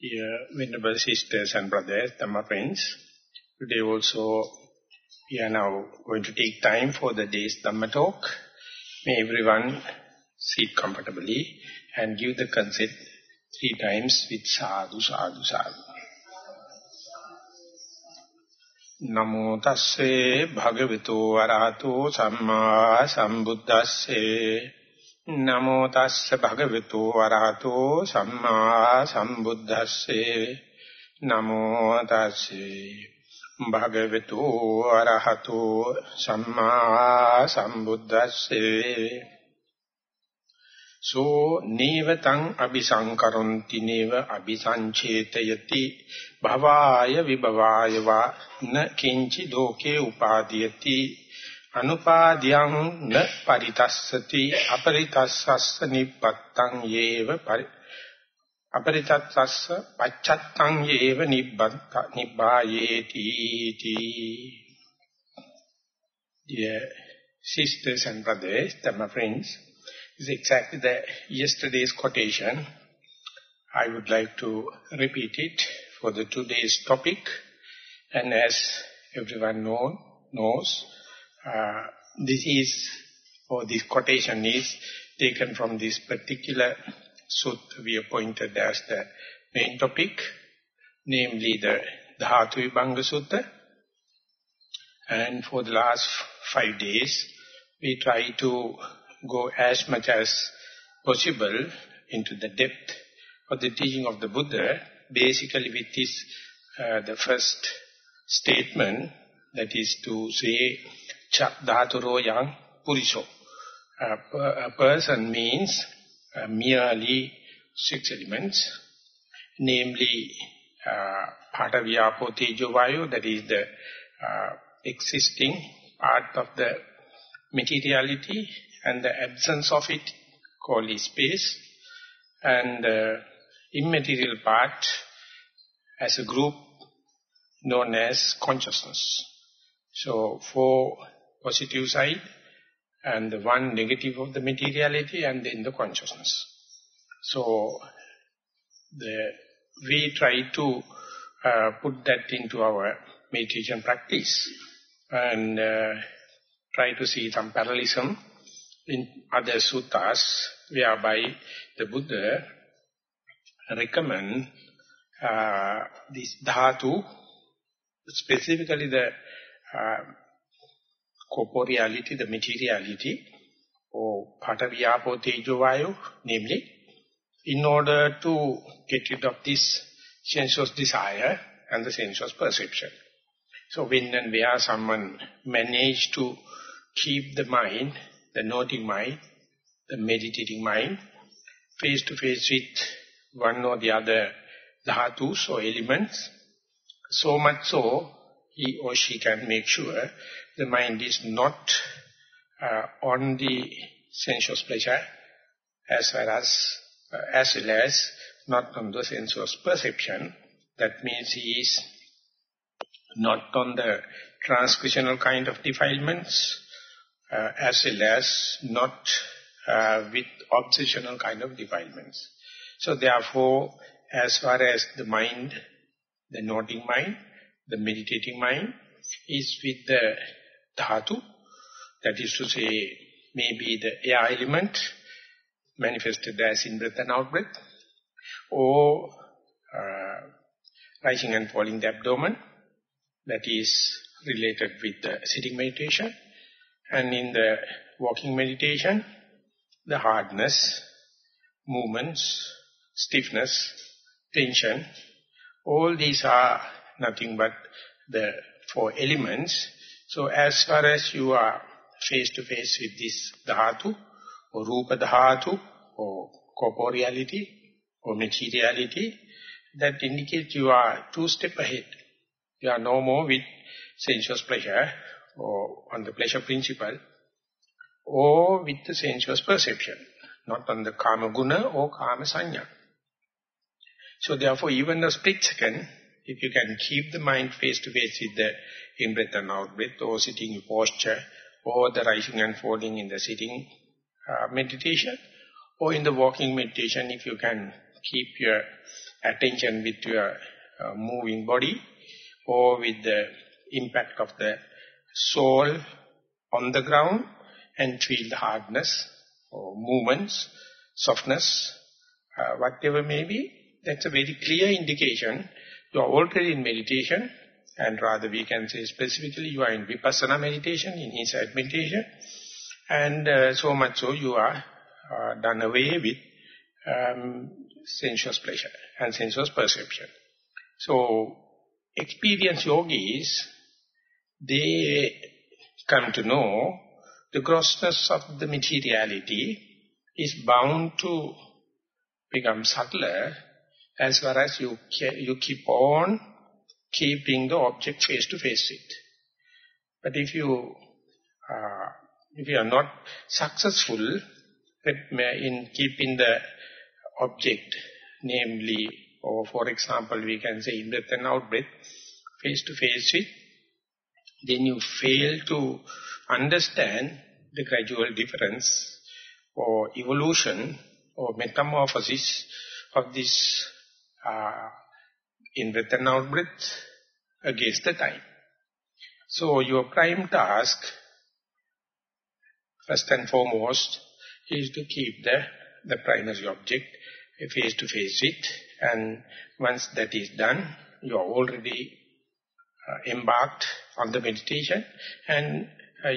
Dear Venerable Sisters and Brothers, Dhamma friends, today also we are now going to take time for the day's Dhamma talk. May everyone sit comfortably and give the consent 3 times with sadhu, sadhu, sadhu. Namo tasse bhagavato arahato samma sambuddhasse. Namo tassa bhagavato arahato samma sambuddhasse. Namo tasse bhagavato arahato samma sambuddhasse. So nevatang abhisankaranti neva abhisanchetayati bhavaya vibhavaya va na kinchi doke upadiyati anupadhyang na paritassati aparitassassa nibbattang yeva aparitassassa pacchattang yeva nibbayeti. Dear sisters and brothers, Dhamma friends, is exactly the yesterday's quotation. I would like to repeat it for the today's topic. And as everyone knows, this quotation is taken from this particular sutta we appointed as the main topic, namely the Dhathu Vibhanga Sutta. And for the last 5 days, we try to go as much as possible into the depth of the teaching of the Buddha, basically with this, the first statement, that is to say, Chak Dhaturo Yang Puriso. A person means merely 6 elements, namely Phata Vyapo Tejo Vayu, that is the existing part of the materiality, and the absence of it called space, and the immaterial part as a group known as consciousness. So 4 positive side and the 1 negative of the materiality, and then the consciousness. So we try to put that into our meditation practice and try to see some parallelism in other suttas, whereby the Buddha recommend this dhatu, specifically the corporeality, the materiality, or phata vyapo tejo vayu, namely, in order to get rid of this sensuous desire and the sensuous perception. So when and where someone managed to keep the mind, the noting mind, the meditating mind, face to face with one or the other dhatus or elements, so much so, he or she can make sure the mind is not on the sensuous pleasure as well as not on the sensuous perception. That means he is not on the transgressional kind of defilements, as well as not with obsessional kind of defilements. So therefore, as far as the mind, the noting mind, the meditating mind, is with the dhatu, that is to say, maybe the air element, manifested as in-breath and out-breath, or rising and falling the abdomen, that is related with the sitting meditation. And in the walking meditation, the hardness, movements, stiffness, tension, all these are nothing but the 4 elements. So as far as you are face to face with this dhatu, or rupa dhatu, or corporeality, or materiality, that indicates you are 2 steps ahead. You are no more with sensuous pleasure, or on the pleasure principle, or with the sensuous perception, not on the kama guna or kama sanya. So therefore, even a split second, if you can keep the mind face to face with the in-breath and out-breath, or sitting posture, or the rising and falling in the sitting meditation, or in the walking meditation, if you can keep your attention with your moving body or with the impact of the soul on the ground and feel the hardness or movements, softness, whatever may be. That's a very clear indication you are already in meditation, and rather we can say specifically you are in Vipassana meditation, in insight meditation, and so much so you are done away with sensuous pleasure and sensuous perception. So, experienced yogis, they come to know the grossness of the materiality is bound to become subtler as far as you keep on keeping the object face to face with. But if you are not successful in keeping the object, namely, or for example, we can say in-breath and out-breath, face to face with, then you fail to understand the gradual difference or evolution or metamorphosis of this in-breath and out-breath against the time. So your prime task, first and foremost, is to keep the primary object face to face with, and once that is done, you are already embarked on the meditation, and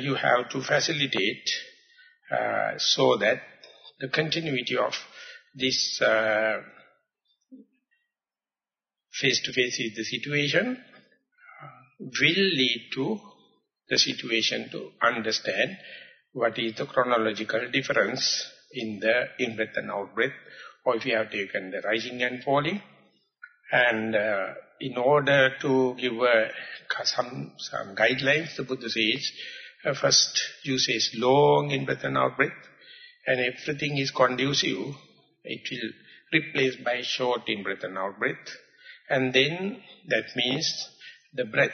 you have to facilitate so that the continuity of this face-to-face with the situation will lead to the situation to understand what is the chronological difference in the in-breath and out-breath, or if you have taken the rising and falling. And in order to give some guidelines, the Buddha says, first you say long in-breath and out-breath, and everything is conducive, it will replace by short in-breath and out-breath. And then that means the breath,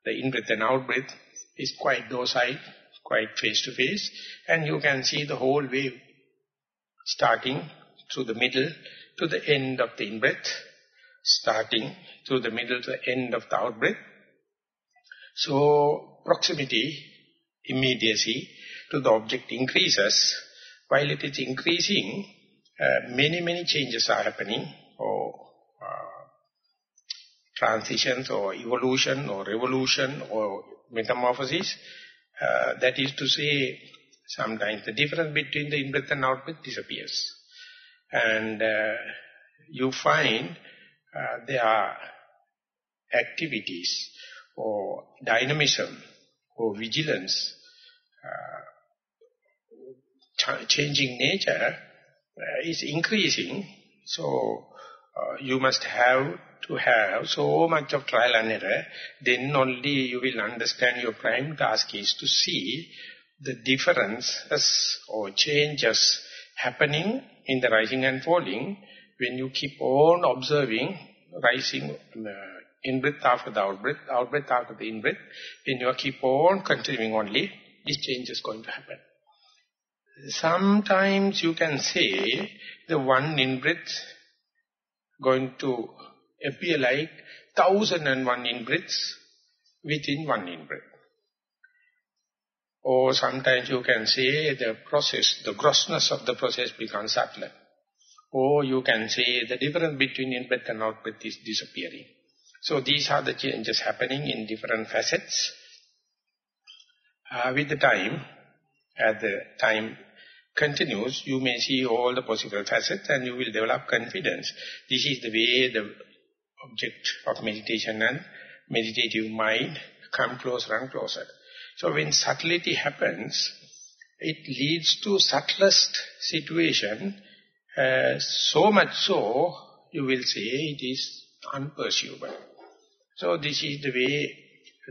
the in-breath and out-breath is quite docile, quite face-to-face, and you can see the whole wave starting through the middle to the end of the in-breath, starting through the middle to the end of the out-breath. So proximity, immediacy to the object increases. While it is increasing, many changes are happening, or transitions, or evolution, or revolution, or metamorphosis. That is to say, sometimes the difference between the in-breath and out-breath disappears. And you find there are activities, or dynamism, or vigilance, changing nature is increasing. So you must have to have so much of trial and error, then only you will understand. Your prime task is to see the differences or changes happening in the rising and falling when you keep on observing rising in-breath after the out-breath, out-breath after the in-breath. When you keep on continuing only, this change is going to happen. Sometimes you can say the one in-breath going to appear like 1,001 in-breaths within one in-breath. Or sometimes you can say the process, the grossness of the process becomes subtler. Or you can say the difference between in-breath and out-breath is disappearing. So these are the changes happening in different facets. With the time, as the time continues, you may see all the possible facets and you will develop confidence. This is the way the object of meditation and meditative mind come closer and closer. So when subtlety happens, it leads to subtlest situation, so much so, you will say it is unperceivable. So this is the way,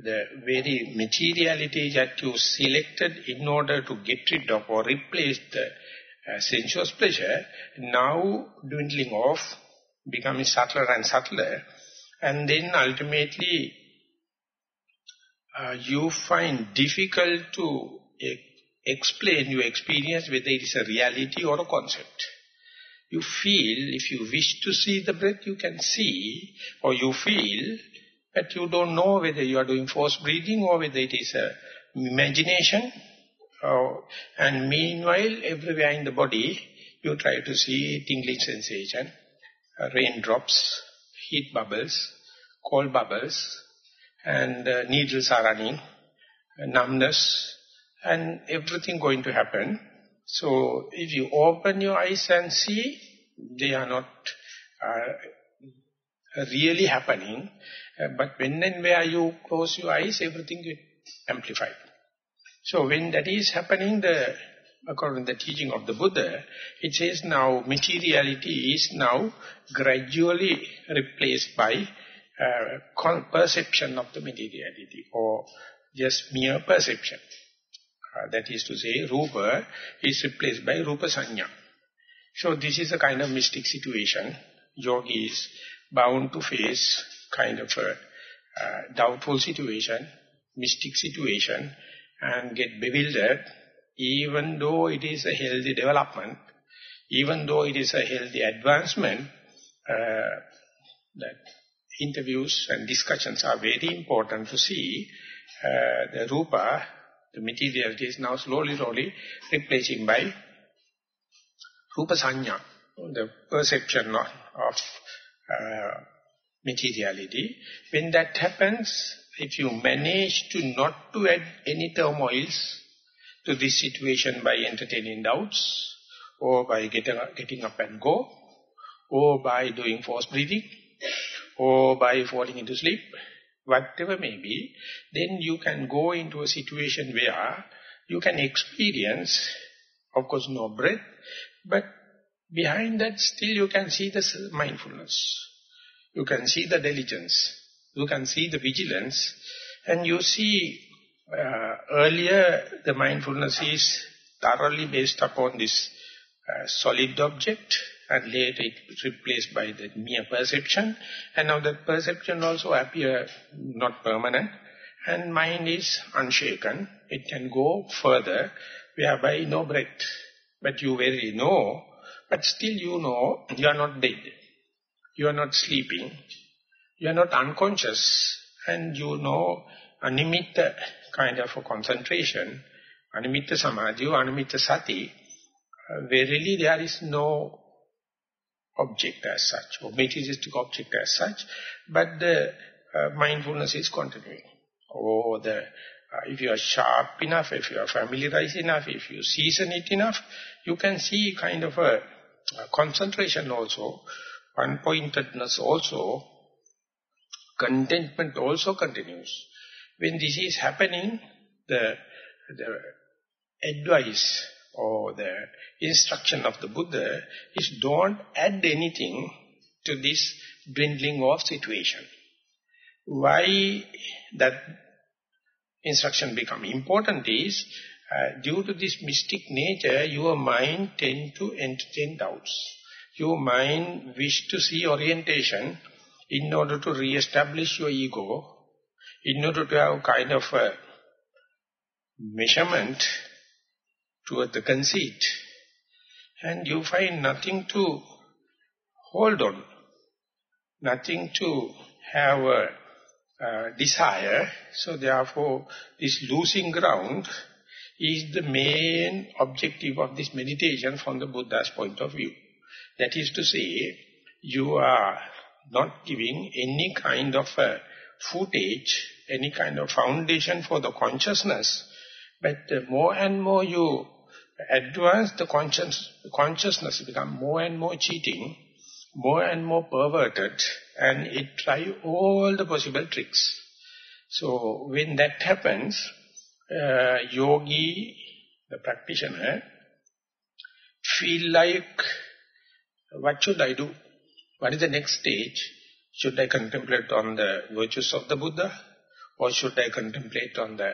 the very materiality that you selected in order to get rid of or replace the sensuous pleasure, now dwindling off, becoming subtler and subtler, and then ultimately you find difficult to explain your experience whether it is a reality or a concept. You feel, if you wish to see the breath, you can see, or you feel, but you don't know whether you are doing forced breathing or whether it is imagination. And meanwhile, everywhere in the body, you try to see tingling sensation, raindrops, heat bubbles, cold bubbles, and needles are running, numbness, and everything going to happen. So, if you open your eyes and see, they are not really happening. But when and where you close your eyes, everything gets amplified. So, when that is happening, according to the teaching of the Buddha, it says now materiality is now gradually replaced by perception of the materiality, or just mere perception. That is to say, Rupa is replaced by Rupa Sanya. So this is a kind of mystic situation. Yogi is bound to face kind of a doubtful situation, mystic situation, and get bewildered, even though it is a healthy development, even though it is a healthy advancement. That interviews and discussions are very important to see the Rupa, the materiality is now slowly replacing by Rupa Sanya, the perception of materiality. When that happens, if you manage to not to add any turmoils to this situation by entertaining doubts, or by getting up and go, or by doing forced breathing, or by falling into sleep, whatever may be, then you can go into a situation where you can experience, of course, no breath, but behind that still you can see the mindfulness. You can see the diligence. You can see the vigilance. And you see, earlier the mindfulness is thoroughly based upon this solid object, and later it is replaced by the mere perception. And now that perception also appears not permanent, and mind is unshaken. It can go further, whereby no breath. But you very know, but still you know you are not dead. You are not sleeping. You are not unconscious. And you know animitta kind of a concentration, animitta samadhi or animitta sati, verily there is no object as such, or materialistic object as such, but the mindfulness is continuing. Or if you are sharp enough, if you are familiarized enough, if you season it enough, you can see kind of a concentration also, one-pointedness also, contentment also continues. When this is happening, the advice or the instruction of the Buddha is don't add anything to this dwindling of situation. Why that instruction become important is, due to this mystic nature, your mind tend to entertain doubts. Your mind wish to see orientation in order to re-establish your ego, in order to have kind of a measurement toward the conceit. And you find nothing to hold on, nothing to have a desire. So therefore, this losing ground is the main objective of this meditation from the Buddha's point of view. That is to say, you are not giving any kind of footage, any kind of foundation for the consciousness, but more and more you advance the consciousness become more and more cheating, more and more perverted, and it try all the possible tricks. So when that happens, yogi, the practitioner, feel like, what should I do? What is the next stage? Should I contemplate on the virtues of the Buddha? Or should I contemplate on the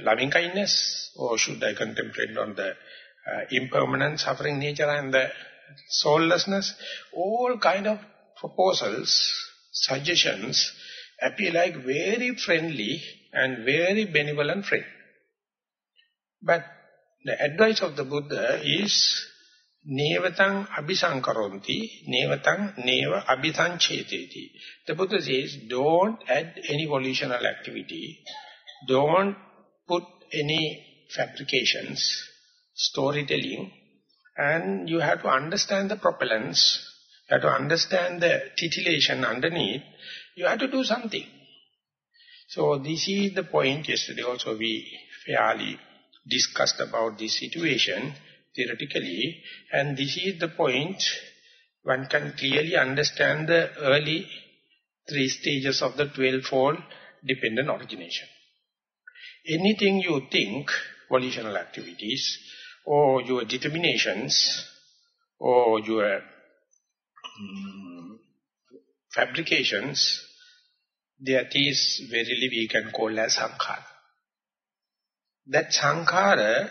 loving kindness? Or should I contemplate on the impermanent suffering nature and the soullessness? All kind of proposals, suggestions appear like very friendly and very benevolent friend. But the advice of the Buddha is, Nevatang abhisankaronti, nevatang neva abhisancheteti. The Buddha says, don't add any volitional activity, don't put any fabrications, storytelling, and you have to understand the propellants, you have to understand the titillation underneath, you have to do something. So this is the point. Yesterday also we fairly discussed about this situation theoretically, and this is the point. One can clearly understand the early 3 stages of the 12-fold dependent origination. Anything you think, volitional activities, or your determinations, or your fabrications, that is verily we can call as sankhara. That sankhara,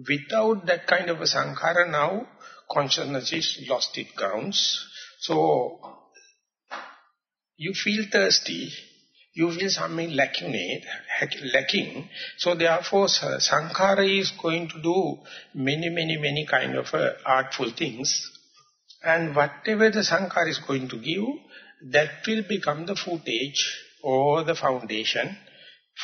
without that kind of a sankhara now, consciousness is lost its grounds. So, you feel thirsty, you feel something lacking. So therefore, sankhara is going to do many kind of artful things. And whatever the sankhara is going to give, that will become the footage or the foundation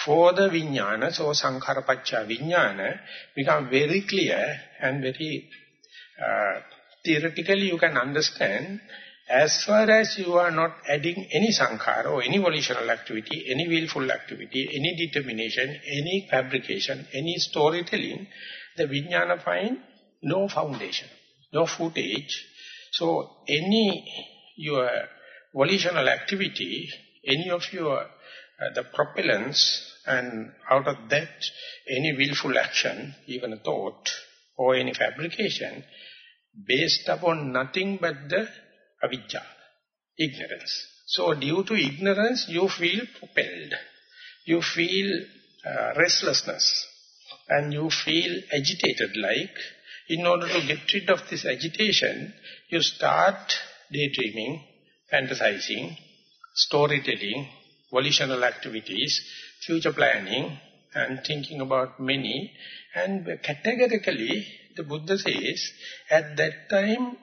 for the vijnana. So sankhara paccaya vijnana become very clear and very theoretically you can understand. As far as you are not adding any sankhara or any volitional activity, any willful activity, any determination, any fabrication, any storytelling, the vijnana find no foundation, no footage. So any your volitional activity, any of your the propellants, and out of that any willful action, even a thought or any fabrication, based upon nothing but the avijja, ignorance. So due to ignorance, you feel propelled, you feel restlessness, and you feel agitated like. In order to get rid of this agitation, you start daydreaming, fantasizing, storytelling, volitional activities, future planning, and thinking about many. And categorically, the Buddha says, at that time,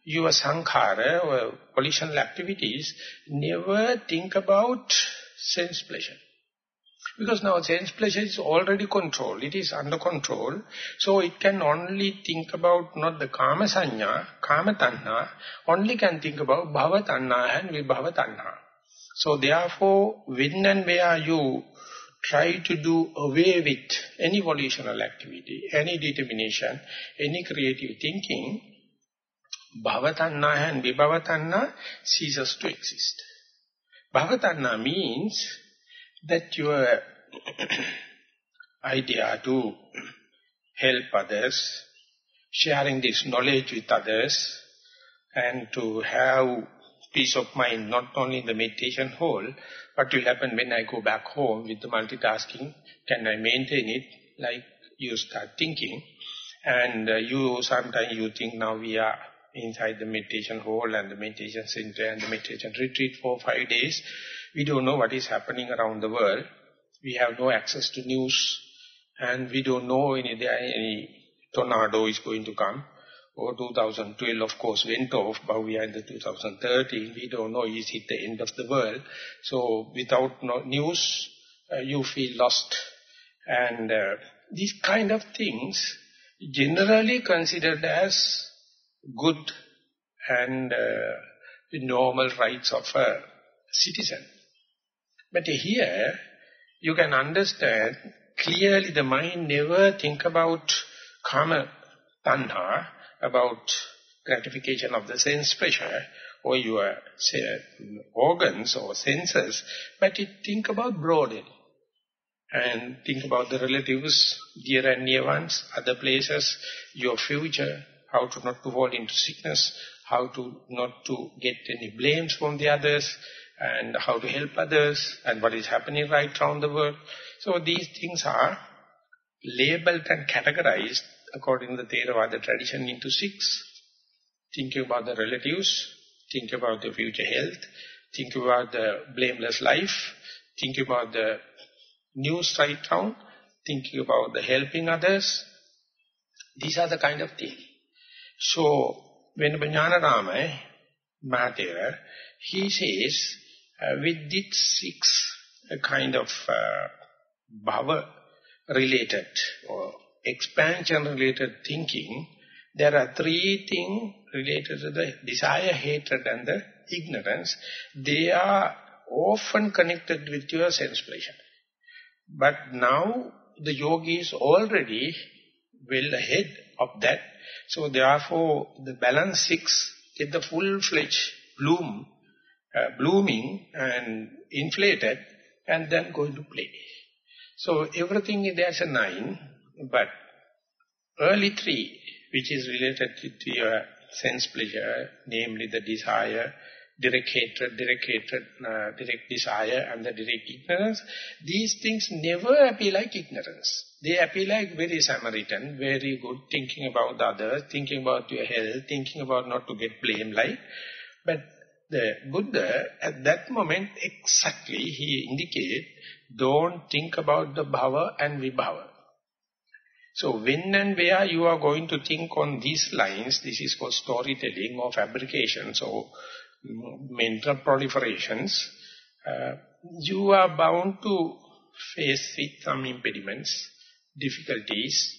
your sankhara or volitional activities, never think about sense pleasure. Because now sense pleasure is already controlled, it is under control, so it can only think about not the kama sanya, kama tanha, only can think about bhava tanha and vibhava tanha. So therefore, when and where you try to do away with any volitional activity, any determination, any creative thinking, bhava tanha and vibhava tanha ceases to exist. Bhava tanha means that your idea to help others, sharing this knowledge with others, and to have peace of mind not only in the meditation hall, what will happen when I go back home with the multitasking, can I maintain it, like you start thinking, and sometimes you think now we are inside the meditation hall and the meditation center and the meditation retreat for 5 days. We don't know what is happening around the world. We have no access to news, and we don't know any tornado is going to come. Or 2012, of course, went off, but we are in the 2013. We don't know, is it the end of the world? So without news, you feel lost. And these kind of things generally considered as good and the normal rights of a citizen. But here, you can understand clearly the mind never think about kama tanha, about gratification of the sense pressure or your organs or senses, but it think about broadly. And think about the relatives, dear and near ones, other places, your future, how to not to fall into sickness, how to not to get any blames from the others, and how to help others, and what is happening right around the world. So these things are labeled and categorized according to the Theravada tradition into 6. Thinking about the relatives, think about the future health, think about the blameless life, think about the news right now, thinking about the helping others. These are the kind of things. So, when Vijnana Maha, he says, with these 6 kind of bhava-related or expansion-related thinking, there are 3 things related to the desire, hatred and the ignorance. They are often connected with your sense pleasure. But now the yogi is already well ahead of that. So therefore the balance 6 get the full-fledged blooming and inflated and then going to play. So everything there's a 9, but early 3, which is related to your sense pleasure, namely the desire, direct hatred, direct desire and the direct ignorance, these things never appear like ignorance. They appear like very Samaritan, very good, thinking about the others, thinking about your health, thinking about not to get blamed like. But the Buddha, at that moment, exactly, he indicates, don't think about the bhava and vibhava. So when and where you are going to think on these lines, this is for storytelling or fabrications or mental proliferations, you are bound to face with some impediments, difficulties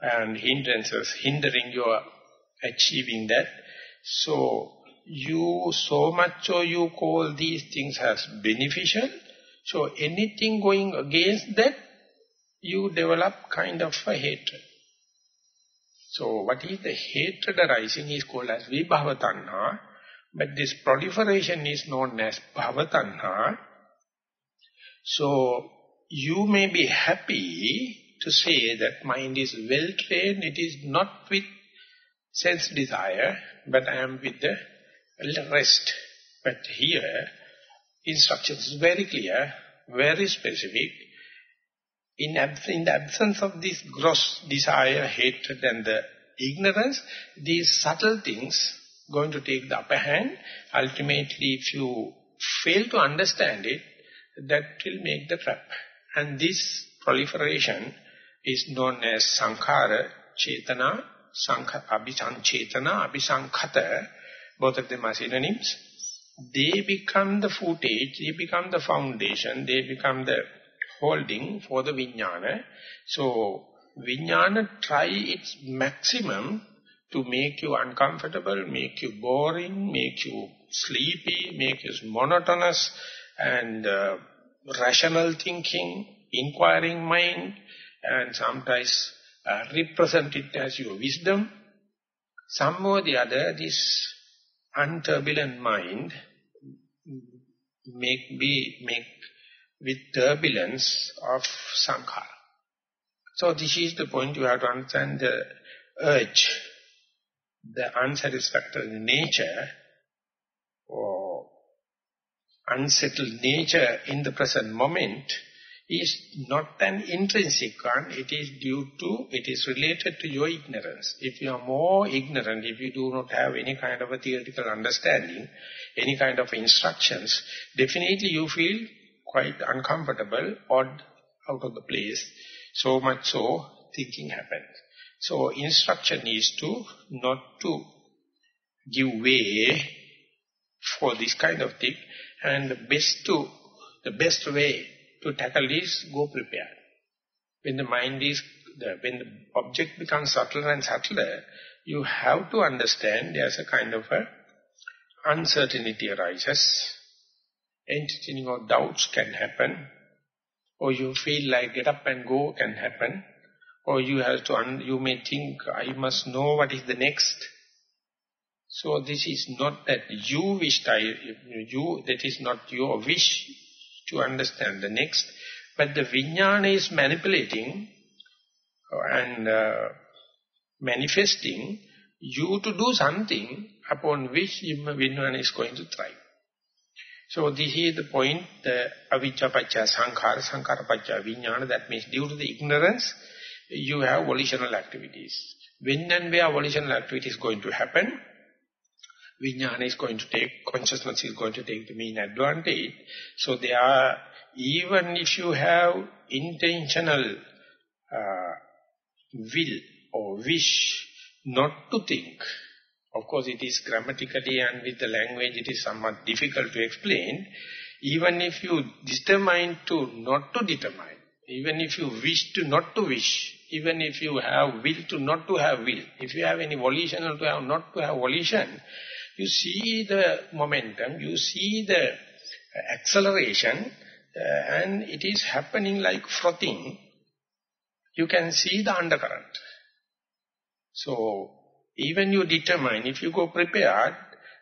and hindrances, hindering your achieving that. So you so much so you call these things as beneficial. So anything going against that, you develop kind of a hatred. So what is the hatred arising is called as vibhava tanha, but this proliferation is known as bhava tanha. So you may be happy to say that mind is well trained, it is not with sense desire, but I am with the rest. But here, instruction is very clear, very specific. In the absence of this gross desire, hatred and the ignorance, these subtle things going to take the upper hand. Ultimately, if you fail to understand it, that will make the trap. And this proliferation is known as sankhara, chetana, abhisanchetana, abhisankhata. Both of them are synonyms. They become the footage, they become the foundation, they become the holding for the vijnana. So, vijnana try its maximum to make you uncomfortable, make you boring, make you sleepy, make you monotonous and rational thinking, inquiring mind, and sometimes represent it as your wisdom. Some or the other, this unturbulent mind make with turbulence of sankhara. So this is the point you have to understand the urge, the unsatisfactory nature or unsettled nature in the present moment is not an intrinsic one, it is related to your ignorance. If you are more ignorant, if you do not have any kind of a theoretical understanding, any kind of instructions, definitely you feel quite uncomfortable, odd, out of the place. So much so, thinking happens. So instruction is to not to give way for this kind of thing, and the best way to tackle is go prepared. When the mind is, when the object becomes subtler and subtler, you have to understand there's a kind of a uncertainty arises. Entertaining of doubts can happen, or you feel like get up and go can happen, or you have to, you may think, I must know what is the next. So this is not that you wished, that is not your wish to understand the next, but the vijnana is manipulating and manifesting you to do something upon which vijnana is going to thrive. So this is the point, the avijja pacca sankhara, sankhara pacca vijnana, that means due to the ignorance, you have volitional activities. When and where volitional activity is going to happen, vijnana is going to take, consciousness is going to take the main advantage. So there are, even if you have intentional will or wish not to think. Of course, it is grammatically and with the language, it is somewhat difficult to explain. Even if you determine to not to determine, even if you wish to not to wish, even if you have will to not to have will, if you have any volition to have not to have volition, you see the momentum, you see the acceleration, and it is happening like frothing. You can see the undercurrent. So, even you determine, if you go prepared,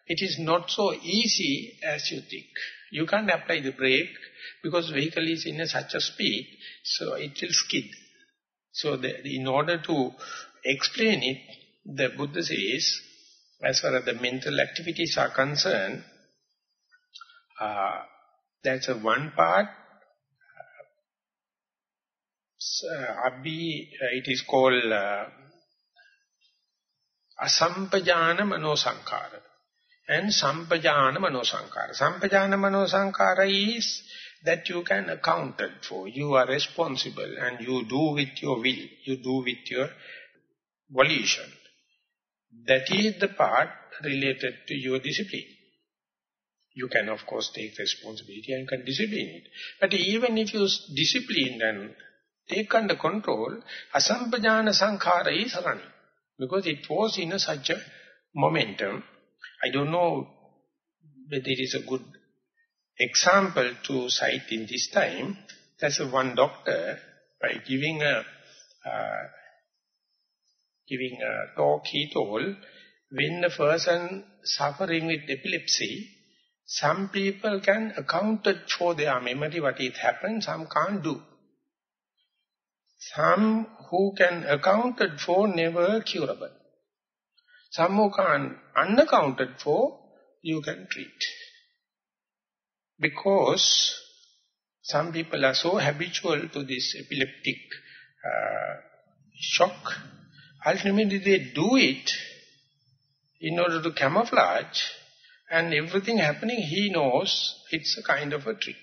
it is not so easy as you think. You can't apply the brake because vehicle is in such a speed, so it will skid. So in order to explain it, the Buddha says, as far as the mental activities are concerned, that's one part. It is called asampajana manosankara and sampajana manosankara. Sampajana manosankara is that you can account it for. You are responsible and you do with your will. You do with your volition. That is the part related to your discipline. You can, of course, take responsibility and can discipline it. But even if you discipline and take under control, asampajana sankhara is running. Because it was in such a momentum. I don't know whether it is a good example to cite in this time. There's one doctor, by giving a talk, he told, when a person suffering with epilepsy, some people can account it for their memory what it happened, some can't do. Some who can account it for never curable. Some who can unaccounted for, you can treat. Because some people are so habitual to this epileptic shock, ultimately they do it in order to camouflage, and everything happening, he knows it's a kind of a trick.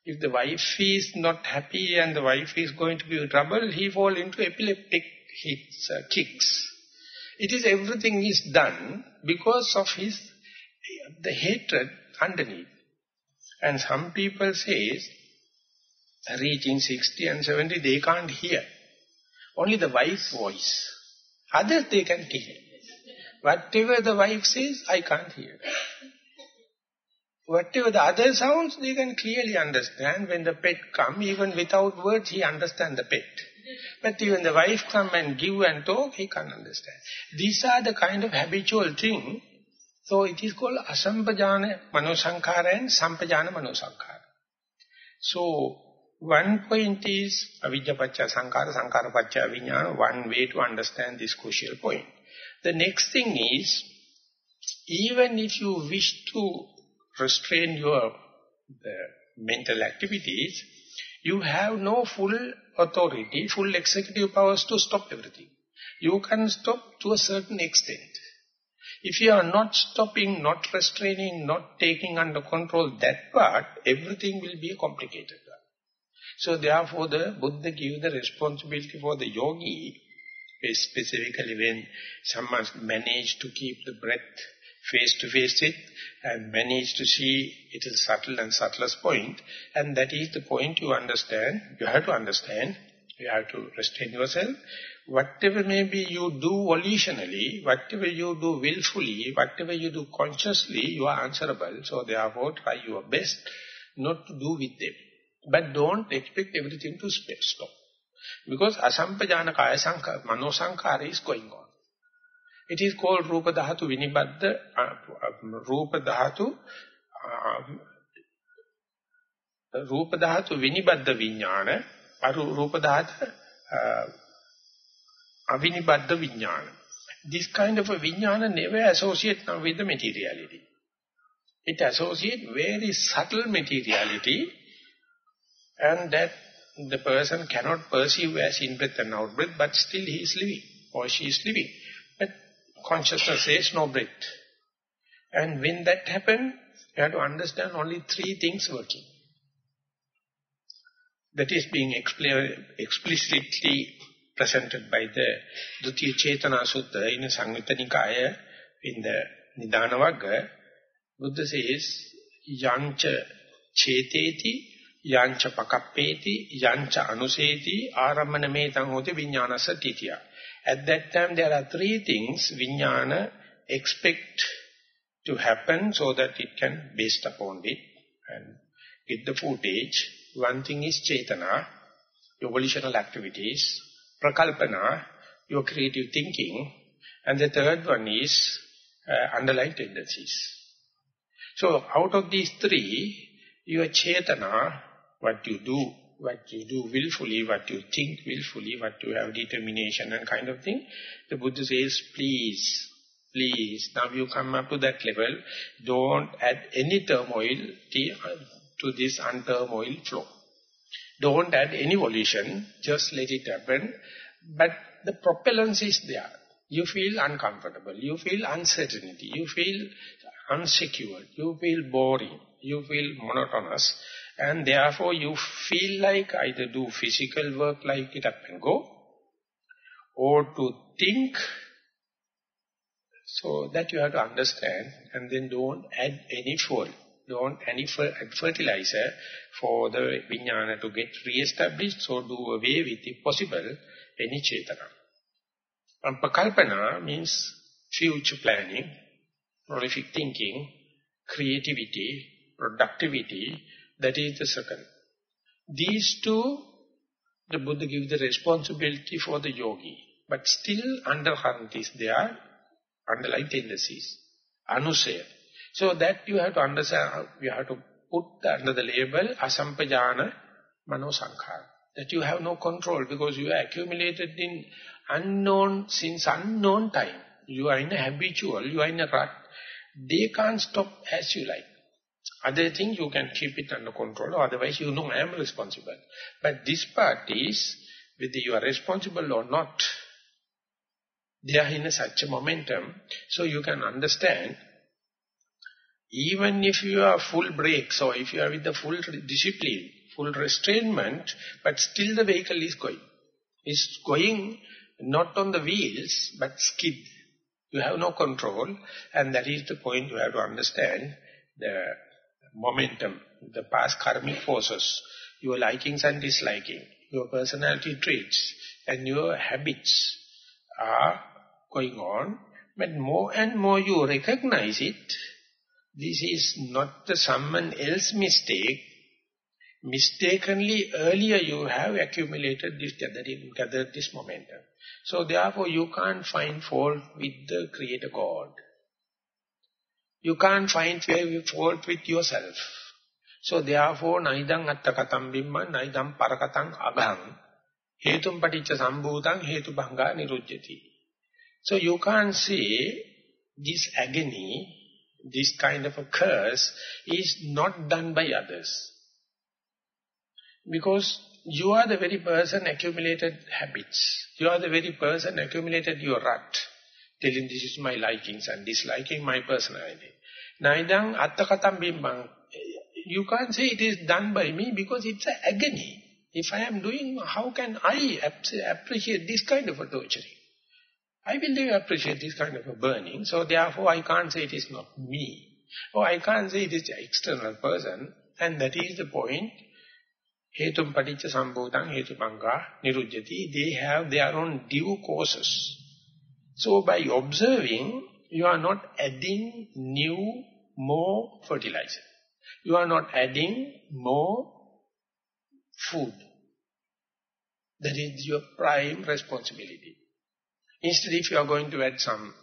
If the wife is not happy and the wife is going to be in trouble, he falls into epileptic hits, kicks. It is everything is done because of the hatred underneath. And some people say, reaching 60 and 70, they can't hear. Only the wife's voice. Others they can hear. Whatever the wife says, I can't hear. Whatever the other sounds, they can clearly understand. When the pet come, even without words, he understands the pet. But even the wife come and give and talk, he can't understand. These are the kind of habitual thing. So it is called asampajana manosankara and sampajana manosankara. So one point is avidya pacca sankara, sankara pacca vijnana, one way to understand this crucial point. The next thing is, even if you wish to restrain your mental activities, you have no full authority, full executive powers to stop everything. You can stop to a certain extent. If you are not stopping, not restraining, not taking under control that part, everything will be a complicated one. So therefore the Buddha gives the responsibility for the yogi, specifically when someone managed to keep the breath face to face it and manage to see it is subtle and subtlest point, and that is the point you understand. You have to understand, you have to restrain yourself. Whatever maybe you do volitionally, whatever you do willfully, whatever you do consciously, you are answerable. So therefore try your best not to do with them. But don't expect everything to stop. Because asampajana kaya sankara, manosankara is going on. It is called Rupa Dhathu Vinibadda, Rupa Dhathu Vinibadda Vijnana, Rupa Dhathu Avinibadda Vijnana. This kind of a Vijnana never associates with the materiality. It associates very subtle materiality, and that the person cannot perceive as in-breath and out-breath, but still he is living or she is living. But consciousness says no breath. And when that happens, you have to understand only three things working. That is being explicitly presented by the Dutiya Cetana Sutta in the Samyutta Nikaya, in the Nidana Vagga, Buddha says, Yancha Ceteti, Yancha Pakappeti, Yancha Anuseti, Aramana Metang Hoti Vijnana Satitya. At that time there are three things Vijnana expect to happen so that it can based upon it and get the footage. One thing is Cetana, your volitional activities, Prakalpana, your creative thinking, and the third one is underlying tendencies. So out of these three, your Cetana, what you do willfully, what you think willfully, what you have determination and kind of thing, the Buddha says, please, now you come up to that level, don't add any turmoil to this unturmoil flow. Don't add any volition, just let it happen. But the propellants is there. You feel uncomfortable, you feel uncertainty, you feel unsecured, you feel boring, you feel monotonous, and therefore you feel like either do physical work like get up and go, or to think. So that you have to understand, and then don't add any fuel, don't add fertilizer for the vijnana to get re-established, so do away with, if possible, any cetana. And pakalpana means future planning, prolific thinking, creativity, productivity, that is the second. These two, the Buddha gives the responsibility for the yogi, but still undercurrent is there, underlying tendencies, anusaya. So that you have to understand, you have to put under the label asampajana manosankhara. That you have no control because you are accumulated in unknown, since unknown time. You are in a habitual, you are in a rut. They can't stop as you like. Other things you can keep it under control, otherwise you know I am responsible. But this part is, whether you are responsible or not, they are in such a momentum, so you can understand, even if you are full brakes, or if you are with the full discipline, full restrainment, but still the vehicle is going. It's going not on the wheels, but skid. You have no control, and that is the point you have to understand, the momentum, the past karmic forces, your likings and disliking, your personality traits, and your habits are going on. But more and more you recognize it, this is not the someone else's mistake. Mistakenly, earlier you have accumulated this, gathered this momentum. So therefore you can't find fault with the Creator God. You can't find fault with yourself. So therefore, naidam attakatam bimman, naidam parakatang agam, hetum paticca sambhutang, hetubhanga nirujjati. So you can't say this agony, this kind of a curse is not done by others. Because you are the very person accumulated habits. You are the very person accumulated your rut. Telling this is my likings and disliking my personality. Naidang attakatam bimbang. You can't say it is done by me because it's an agony. If I am doing, how can I appreciate this kind of a torturing? I will never appreciate this kind of a burning. So therefore I can't say it is not me. Or I can't say it is an external person. And that is the point. Hetum paticca sambhutang hetubhanga nirujjati. They have their own due causes. So by observing, you are not adding new, more fertilizer. You are not adding more food. That is your prime responsibility. Instead, if you are going to add some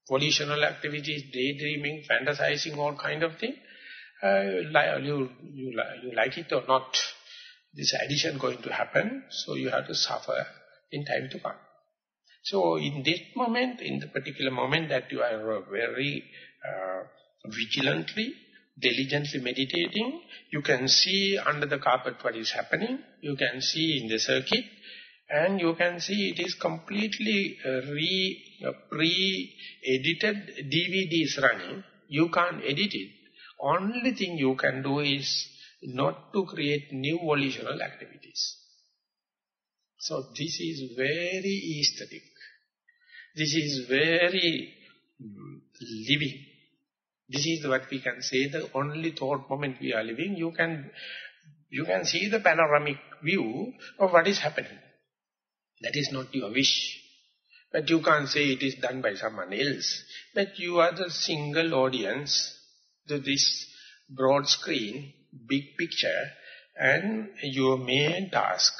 volitional activities, daydreaming, fantasizing, all kind of thing, you like it or not, this addition going to happen, so you have to suffer in time to come. So in this moment, in the particular moment that you are very vigilantly, diligently meditating, you can see under the carpet what is happening, you can see in the circuit, and you can see it is completely pre-edited DVDs running. You can't edit it. Only thing you can do is not to create new volitional activities. So this is very aesthetic. This is very living. This is what we can say, the only thought moment we are living. You can see the panoramic view of what is happening. That is not your wish. But you can't say it is done by someone else. But you are the single audience to this broad screen, big picture, and your main task,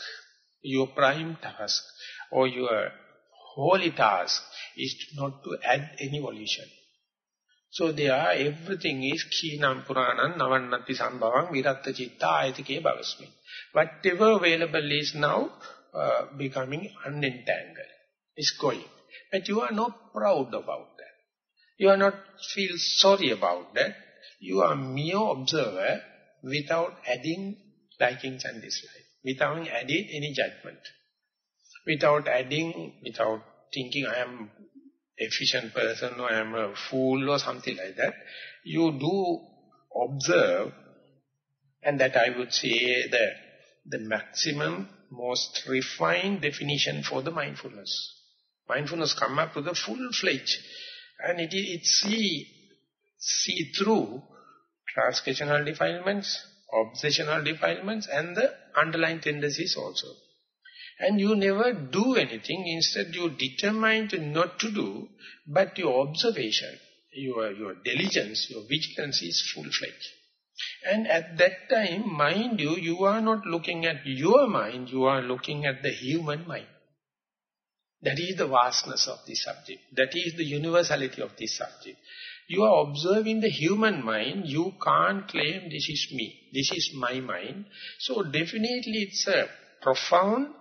your prime task, or your holy task is not to add any volition. So there, everything is Khinam Puranan, Navannati Sambhavang, Viratta Chitta, Ayatike Bhavasmi. Whatever available is now becoming unentangled. It's going. But you are not proud about that. You are not feel sorry about that. You are mere observer without adding likings and dislikes, without adding any judgment, without thinking I am efficient person or I am a fool or something like that. You do observe, and that I would say the maximum, most refined definition for the mindfulness. Mindfulness come up to the full-fledged, and it see through transgressional defilements, obsessional defilements, and the underlying tendencies also. And you never do anything, instead you determine to not to do, but your observation, your diligence, your vigilance is full-fledged. And at that time, mind you are not looking at your mind, you are looking at the human mind. That is the vastness of this subject. That is the universality of this subject. You are observing the human mind, you can't claim this is me, this is my mind. So definitely it's a profound,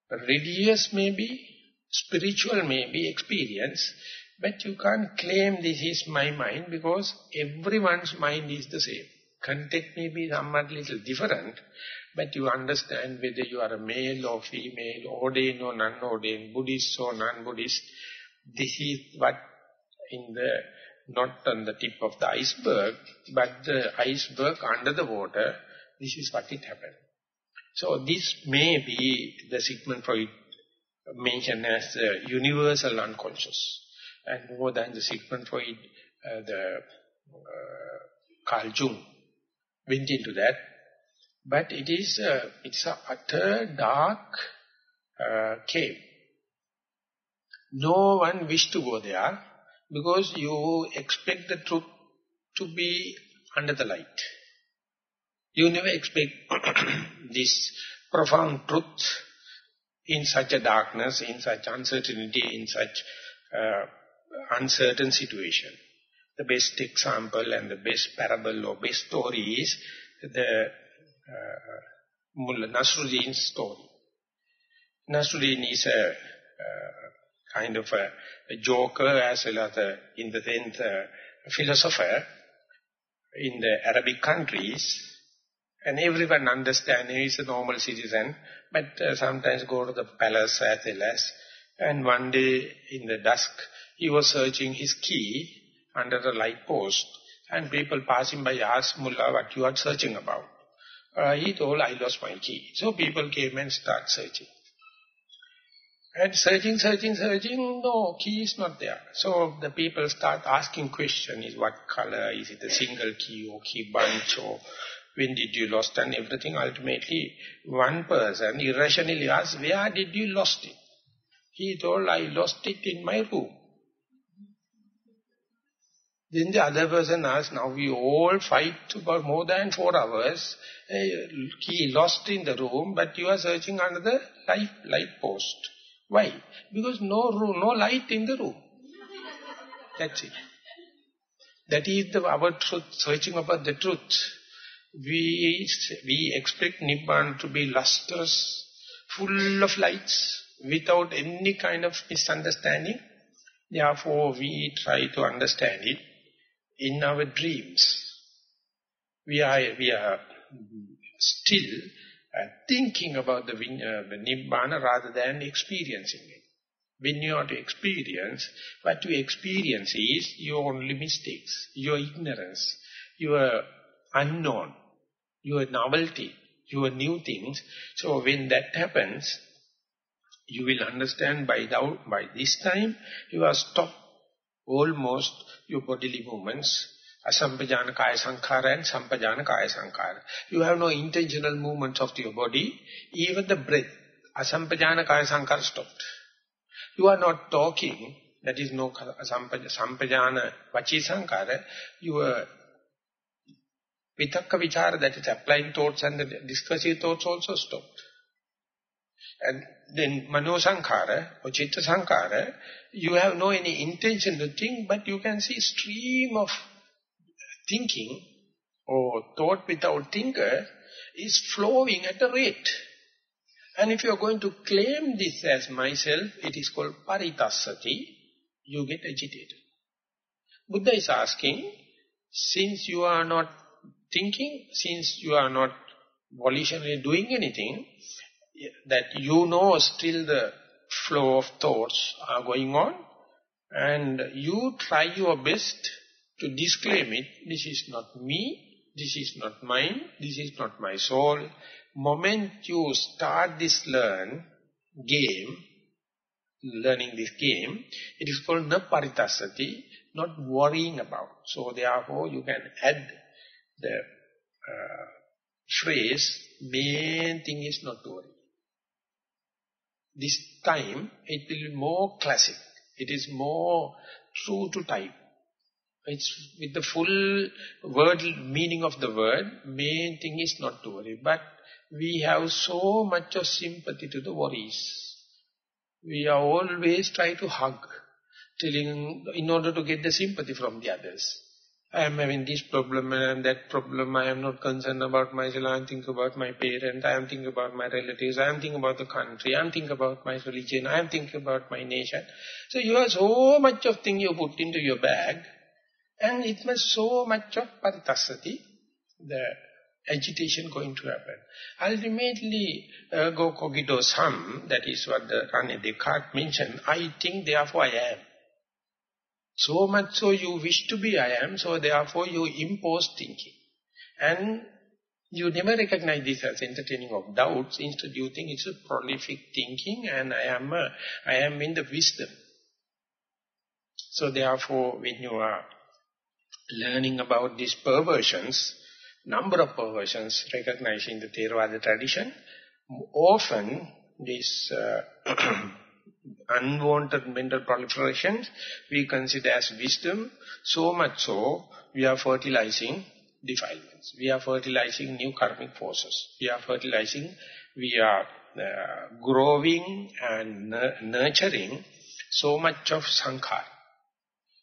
religious maybe, spiritual maybe experience, but you can't claim this is my mind because everyone's mind is the same. Content may be somewhat little different, but you understand whether you are a male or female, ordained or non-ordained, Buddhist or non-Buddhist. This is what not on the tip of the iceberg, but the iceberg under the water, this is what it happened. So this may be the Sigmund Freud mentioned as the universal unconscious. And more than the Sigmund Freud, Carl Jung went into that. But it's a utter dark cave. No one wished to go there because you expect the truth to be under the light. You never expect this profound truth in such a darkness, in such uncertainty, in such uncertain situation. The best example and the best parable or best story is the Mullah Nasruddin's story. Nasruddin is a kind of a joker as well as in the sense a philosopher in the Arabic countries, and everyone understands he is a normal citizen, but sometimes go to the palace as well as, and one day in the dusk he was searching his key under the light post, and people passing by asked Mullah what you are searching about. He told, I lost my key. So people came and started searching. And searching, no, key is not there. So the people start asking questions, is what color, is it a single key or key bunch, or when did you lost and everything. Ultimately, one person irrationally asked, where did you lost it? He told, I lost it in my room. Then the other person asked, now we all fight about more than 4 hours. Key lost in the room, but you are searching under the light post. Why? Because no light in the room. That's it. That is our truth, searching about the truth. We expect Nibbana to be lustrous, full of lights, without any kind of misunderstanding. Therefore, we try to understand it in our dreams. We are still thinking about the Nibbana rather than experiencing it. When you are to experience, what you experience is your only mistakes, your ignorance, your unknown, your novelty. your new things. So when that happens, you will understand by this time, you have stopped almost your bodily movements, asampajana kaya sankhara and sampajana kaya sankhara. You have no intentional movements of your body, even the breath. Asampajana kaya sankhara stopped. You are not talking, that is no sampajana vachi sankhara. Your vitakka vichara, that is applying thoughts and the discursive thoughts also stopped. And then mano sankhara or chitta sankhara, you have no any intention to think, but you can see stream of thinking or thought without thinker is flowing at a rate. And if you are going to claim this as myself, it is called paritassati, you get agitated. Buddha is asking, since you are not thinking, since you are not volitionally doing anything, that you know still the flow of thoughts are going on, and you try your best to disclaim it. This is not me, this is not mine, this is not my soul. Moment you start this learning this game, it is called na paritassati, not worrying about. So therefore you can add the phrase, main thing is not to worry. This time it will be more classic. It is more true to type. It's with the full word meaning of the word, main thing is not to worry. But we have so much of sympathy to the worries. We are always trying to hug, telling, in order to get the sympathy from the others. I am having this problem and that problem. I am not concerned about myself. I am thinking about my parents. I am thinking about my relatives. I am thinking about the country. I am thinking about my religion. I am thinking about my nation. So you have so much of thing you put into your bag, and it must so much of paritassati, the agitation going to happen. Ultimately, go cogito sum, that is what the Rene Descartes mentioned, I think, therefore I am. So much so you wish to be I am, so therefore you impose thinking. And you never recognize this as entertaining of doubts, instead you think it's a prolific thinking and I am in the wisdom. So therefore when you are learning about these perversions, number of perversions recognized in the Theravada tradition, often these unwanted mental proliferations we consider as wisdom, so much so we are fertilizing defilements. We are fertilizing new karmic forces. We are fertilizing, we are growing and nurturing so much of sankhara.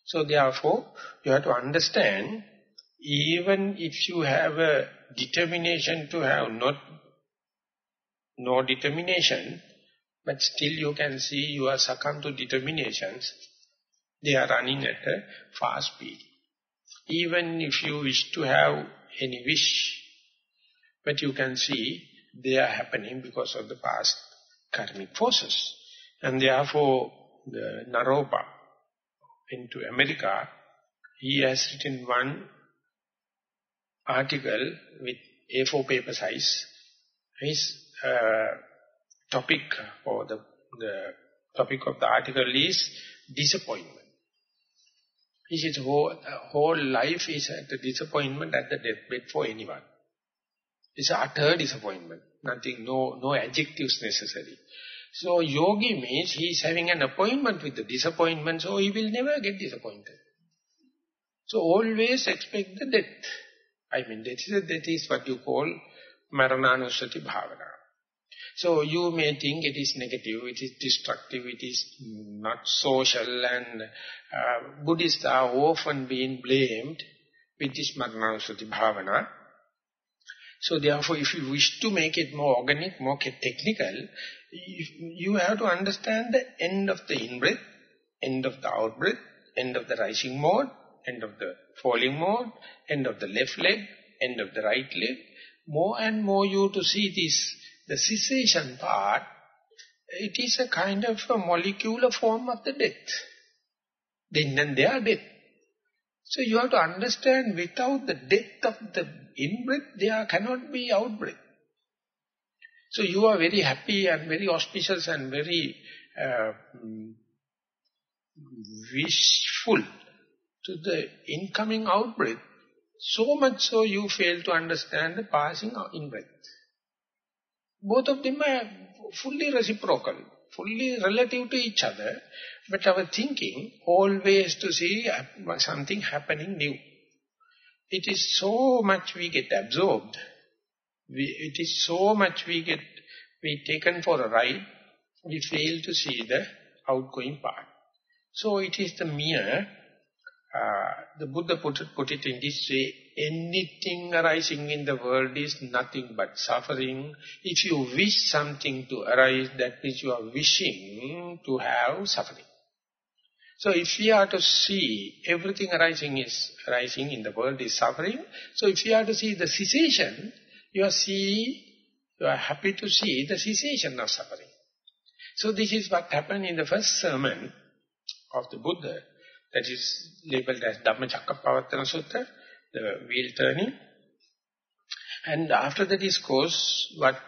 So therefore, you have to understand, even if you have a determination to have no determination, but still you can see you are succumb to determinations, they are running at a fast speed. Even if you wish to have any wish, but you can see they are happening because of the past karmic forces. And therefore, the Naropa into America, he has written one article with A4 paper size. His topic or the topic of the article is disappointment. He says whole life is a disappointment at the deathbed for anyone. It's utter disappointment. Nothing, no adjectives necessary. So yogi means he is having an appointment with the disappointment, so he will never get disappointed. So always expect the death. I mean, that is what you call Marananusati Bhavana. So you may think it is negative, it is destructive, it is not social, and Buddhists are often being blamed with this Marananusati Bhavana. So therefore, if you wish to make it more organic, more technical, you have to understand the end of the in-breath, end of the out-breath, end of the rising mode, end of the falling mode, end of the left leg, end of the right leg. More and more you to see this, the cessation part, it is a kind of a molecular form of the death. Then and there death. So you have to understand, without the death of the in-breath, there cannot be out-breath. So you are very happy and very auspicious and very wishful to the incoming out-breath. So much so you fail to understand the passing in-breath. Both of them are fully reciprocal, fully relative to each other, but our thinking always to see something happening new. It is so much we get absorbed, it is so much we taken for a ride, we fail to see the outgoing part. So it is the mere, the Buddha put it in this way, anything arising in the world is nothing but suffering. If you wish something to arise, that means you are wishing to have suffering. So if we are to see everything arising in the world is suffering, so if you are to see the cessation, you are happy to see the cessation of suffering. So this is what happened in the first sermon of the Buddha, that is labeled as Dhammajiva Sutta, the wheel turning. And after the discourse, what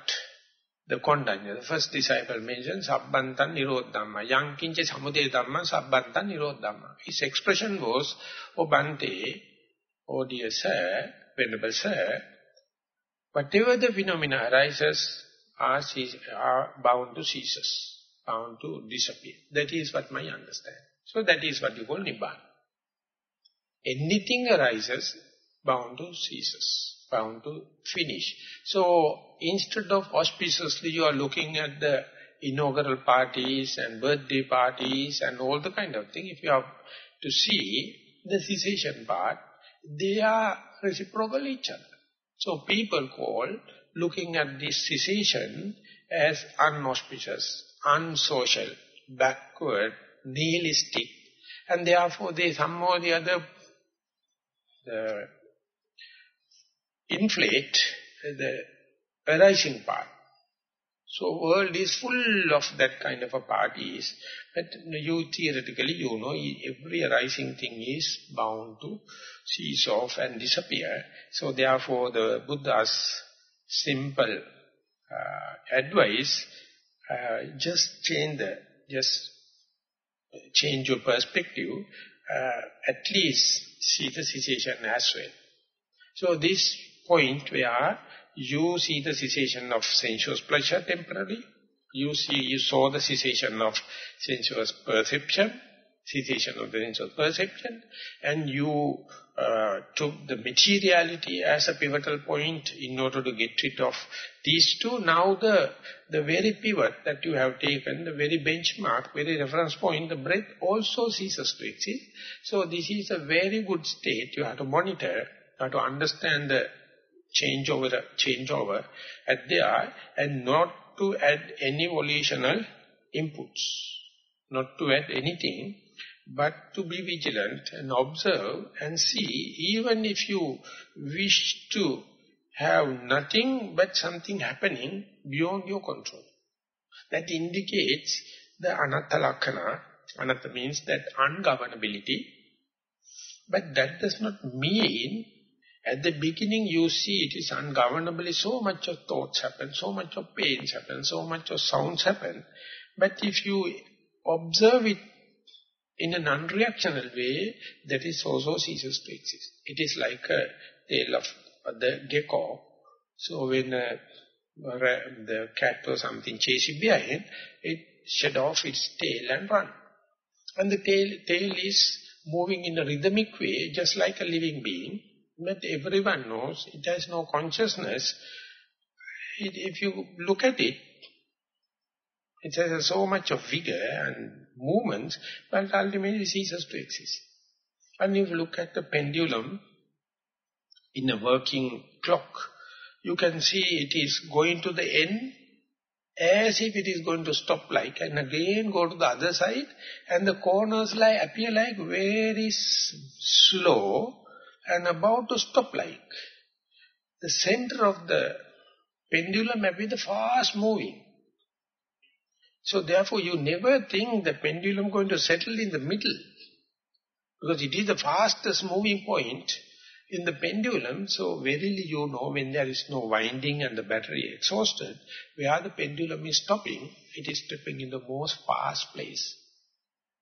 the Kondanya, the first disciple mentioned, Sabbantan Nirodhamma, Yankinche Samudaya Dhamma, Sabbantan Nirodhamma. His expression was, O Bhante, O dear sir, Venerable sir, whatever the phenomena arises are bound to cease, bound to disappear. That is what my understanding. So that is what you call Nibbana. Anything arises, bound to ceases, bound to finish. So instead of auspiciously you are looking at the inaugural parties and birthday parties and all the kind of thing, if you have to see the cessation part, they are reciprocal each other. So people call looking at this cessation as unauspicious, unsocial, backward, nihilistic, and therefore they somehow or the other inflate the arising part. So world is full of that kind of a parties, but you theoretically, you know, every arising thing is bound to cease off and disappear. So therefore the Buddha's simple advice, just change your perspective, at least see the cessation as well. So this point where you see the cessation of sensuous pleasure temporarily, you saw the cessation of sensuous perception, and you took the materiality as a pivotal point in order to get rid of these two. Now the very pivot that you have taken, the very benchmark, very reference point, the breath also ceases to exist. So this is a very good state. You have to monitor, you have to understand the changeover at there, and not to add any volitional inputs, not to add anything, but to be vigilant and observe and see, even if you wish to have nothing but something happening beyond your control. That indicates the anatta lakkana. Anatta means that ungovernability. But that does not mean at the beginning you see it is ungovernably, so much of thoughts happen, so much of pains happen, so much of sounds happen. But if you observe it in an unreactional way, that is also ceases to exist. It is like a tail of the gecko. So when the cat or something chases behind, it shed off its tail and run. And the tail is moving in a rhythmic way, just like a living being. But everyone knows it has no consciousness. If you look at it, it has so much of vigor and movement, but ultimately ceases to exist. And if you look at the pendulum in a working clock, you can see it is going to the end as if it is going to stop like, and again go to the other side, and the corners appear like very slow and about to stop like. The center of the pendulum may be the fast moving. So therefore you never think the pendulum going to settle in the middle, because it is the fastest moving point, In the pendulum, so verily you know when there is no winding and the battery exhausted, where the pendulum is stopping, it is stopping in the most fast place.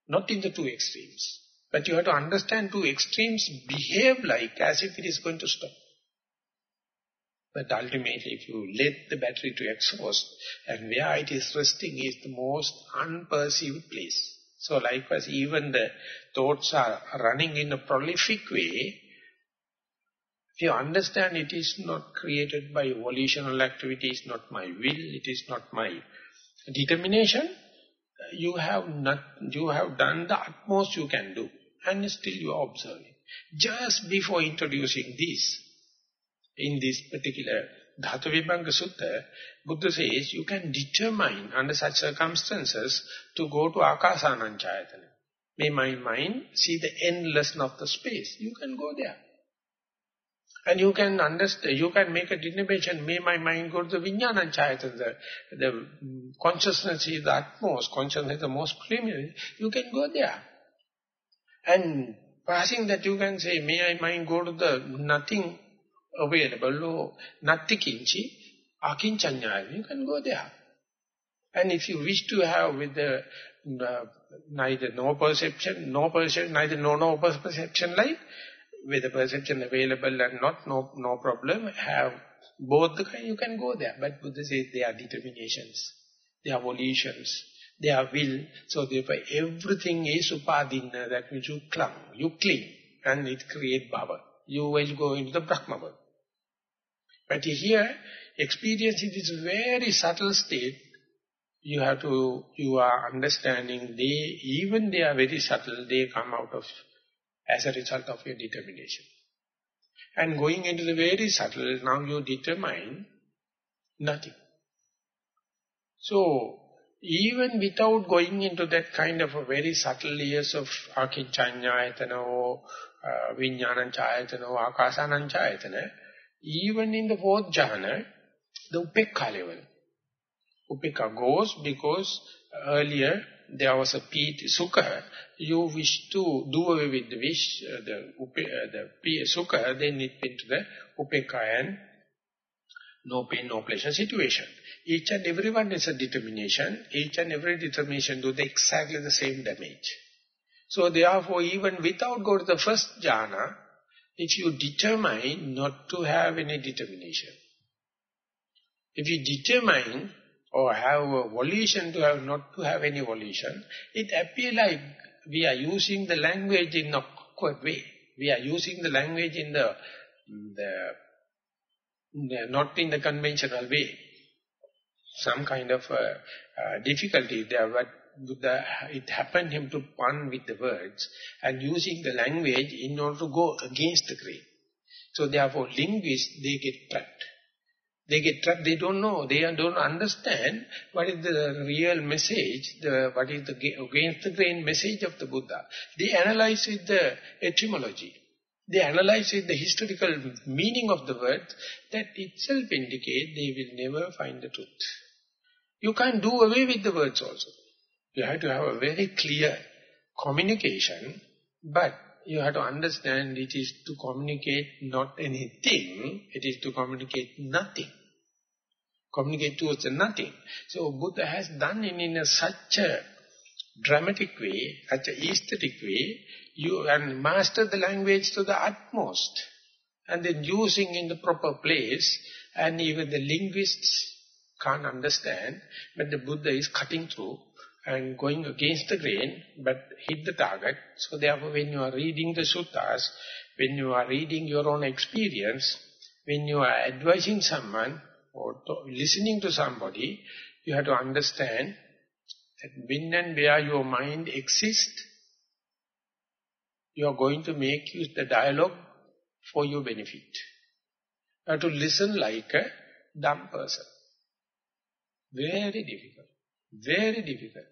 Not in the two extremes. But you have to understand two extremes behave like as if it is going to stop. But ultimately, if you let the battery to exhaust, and where it is resting is the most unperceived place. So likewise, even the thoughts are running in a prolific way. If you understand it is not created by volitional activity, it is not my will, it is not my determination, you have done the utmost you can do. And still you are observing. Just before introducing this, in this particular Dhathu Vibhanga Sutta, Buddha says you can determine under such circumstances to go to Akasananchayatana. May my mind see the endlessness of the space. You can go there. And you can understand, you can make a determination, may my mind go to the Vijnananchayatana, the consciousness is the utmost, consciousness is the most preliminary. You can go there. And passing that you can say, may I mind go to the nothing available, or nattikinchi, akinchanyaya, you can go there. And if you wish to have with the neither no perception, neither no perception like, with the perception available and not, no problem, have both the kind, you can go there. But Buddha says they are determinations, they are volitions, they are will. So therefore everything is upadina, that means you cling, and it creates bhava. You will go into the Brahma world. But here, experience it is very subtle state. You are understanding, even they are very subtle, they come out of, as a result of your determination. And going into the very subtle, now you determine nothing. So, even without going into that kind of a very subtle layers of Akinchanyayatana or Vijnananchayatana or Akasananchayatana, even in the fourth jhana, the Upekka level. Upekka goes because earlier there was a sukha, you wish to do away with the wish, the sukha, then it went to the Upekka and no pain, no pleasure situation. Each and every one is a determination. Each and every determination do exactly the same damage. So therefore, even without going to the first jhana, if you determine not to have any determination, if you determine or have a volition to have not to have any volition, it appears like we are using the language in a awkward way. We are using the language in the not in the conventional way. Some kind of difficulty there, but Buddha, it happened him to pun with the words and using the language in order to go against the grain. So therefore linguists, they get trapped. They don't know, they don't understand what is the real message, what is the against the grain message of the Buddha. They analyze with the etymology. They analyze with the historical meaning of the word, that itself indicate they will never find the truth. You can't do away with the words also. You have to have a very clear communication, but you have to understand it is to communicate not anything, it is to communicate nothing. Communicate towards nothing. So Buddha has done it in such a dramatic way, such an aesthetic way, and master the language to the utmost, and then using in the proper place, and even the linguists can't understand, but the Buddha is cutting through and going against the grain, but hit the target. So therefore when you are reading the suttas, when you are reading your own experience, when you are advising someone or listening to somebody, you have to understand that when and where your mind exists, you are going to make use the dialogue for your benefit. You have to listen like a dumb person. Very difficult. Very difficult.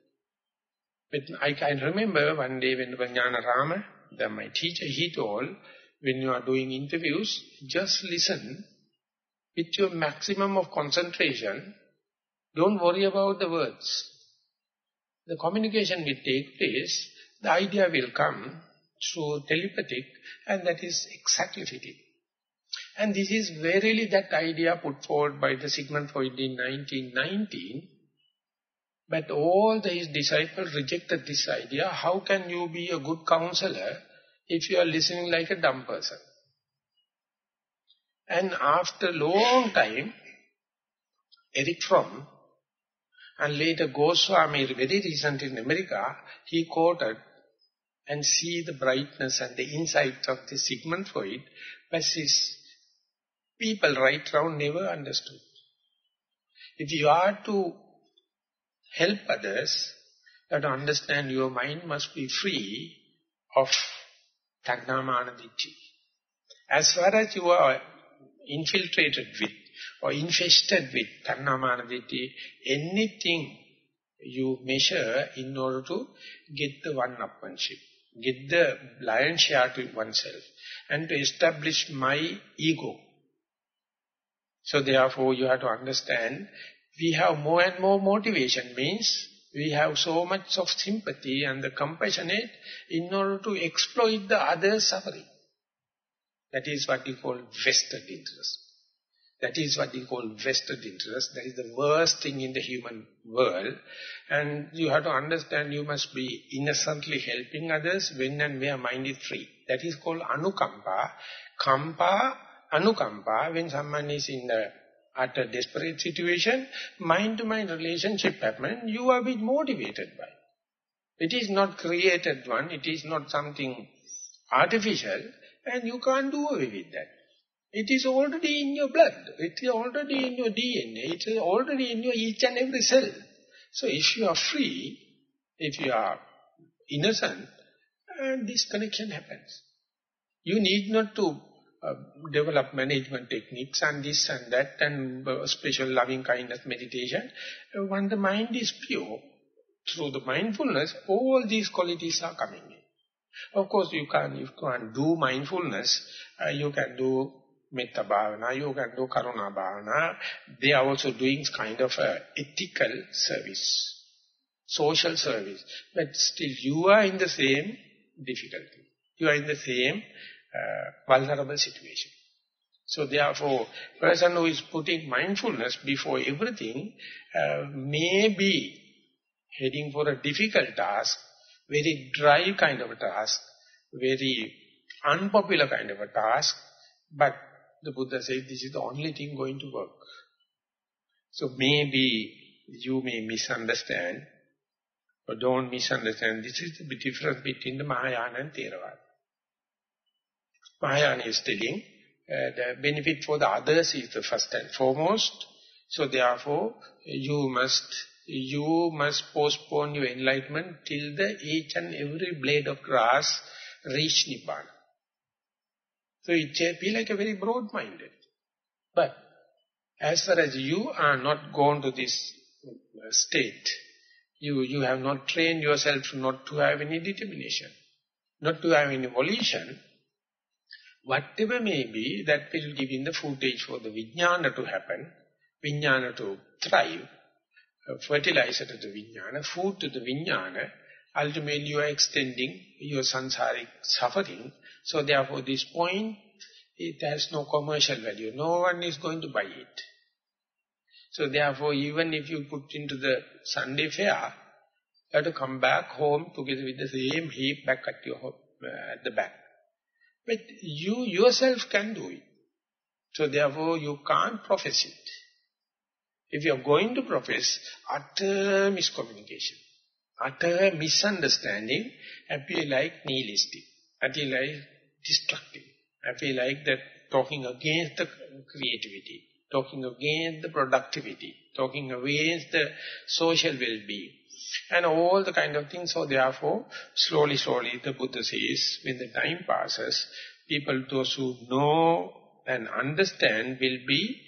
But I can remember one day when Vanaya, my teacher, he told, when you are doing interviews, just listen with your maximum of concentration. Don't worry about the words. The communication will take place, the idea will come, through telepathic, and that is exactly fitting. And this is verily that idea put forward by the Sigmund Freud in 1919, but all his disciples rejected this idea. How can you be a good counselor if you are listening like a dumb person? And after a long time, Eric Fromm and later Goswami, very recent in America, he quoted and see the brightness and the insight of the Sigmund Freud, but his people right round never understood. If you are to help others, you have to understand your mind must be free of Dhammajiva. As far as you are infiltrated with or infested with Dhammajiva, anything you measure in order to get the one-upmanship, get the lion's share to oneself, and to establish my ego. So therefore you have to understand, we have more and more motivation, means we have so much of sympathy and the compassionate in order to exploit the other's suffering. That is what we call vested interest. That is what we call vested interest. That is the worst thing in the human world. And you have to understand you must be innocently helping others when and where mind is free. That is called anukampa. Kampa, anukampa, when someone is in the utter desperate situation, mind-to-mind relationship happens, you are a bit motivated by it. It is not created one, it is not something artificial, and you can't do away with that. It is already in your blood, it is already in your DNA, it is already in your each and every cell. So if you are free, if you are innocent, and this connection happens. You need not to develop management techniques and this and that and special loving kindness meditation. When the mind is pure, through the mindfulness, all these qualities are coming in. Of course, you can't do mindfulness. You can do metta bhavana, you can do karuna bhavana. They are also doing kind of a ethical service, social service. But still, you are in the same difficulty. You are in the same vulnerable situation. So therefore, person who is putting mindfulness before everything may be heading for a difficult task, very dry kind of a task, very unpopular kind of a task, but the Buddha said this is the only thing going to work. So maybe you may misunderstand, or don't misunderstand. This is the difference between the Mahayana and Theravada. Mahayana is telling the benefit for the others is the first and foremost. So therefore, you must postpone your enlightenment till the each and every blade of grass reach Nibbana. So it feels like a very broad-minded. But as far as you are not gone to this state, you have not trained yourself not to have any determination, not to have any volition, whatever may be, that will give in the footage for the vijnana to happen, vijnana to thrive, fertilizer to the vijnana, food to the vijnana. Ultimately you are extending your samsaric suffering. So therefore this point, it has no commercial value. No one is going to buy it. So therefore even if you put into the Sunday fair, you have to come back home together with the same heap back at your at the back. But you yourself can do it. So therefore you can't profess it. If you are going to profess, utter miscommunication, utter misunderstanding, appear like nihilistic, appear like destructive, appear like that talking against the creativity, talking against the productivity, talking against the social well-being, and all the kind of things. So therefore, slowly, the Buddha says, when the time passes, people, those who know and understand, will be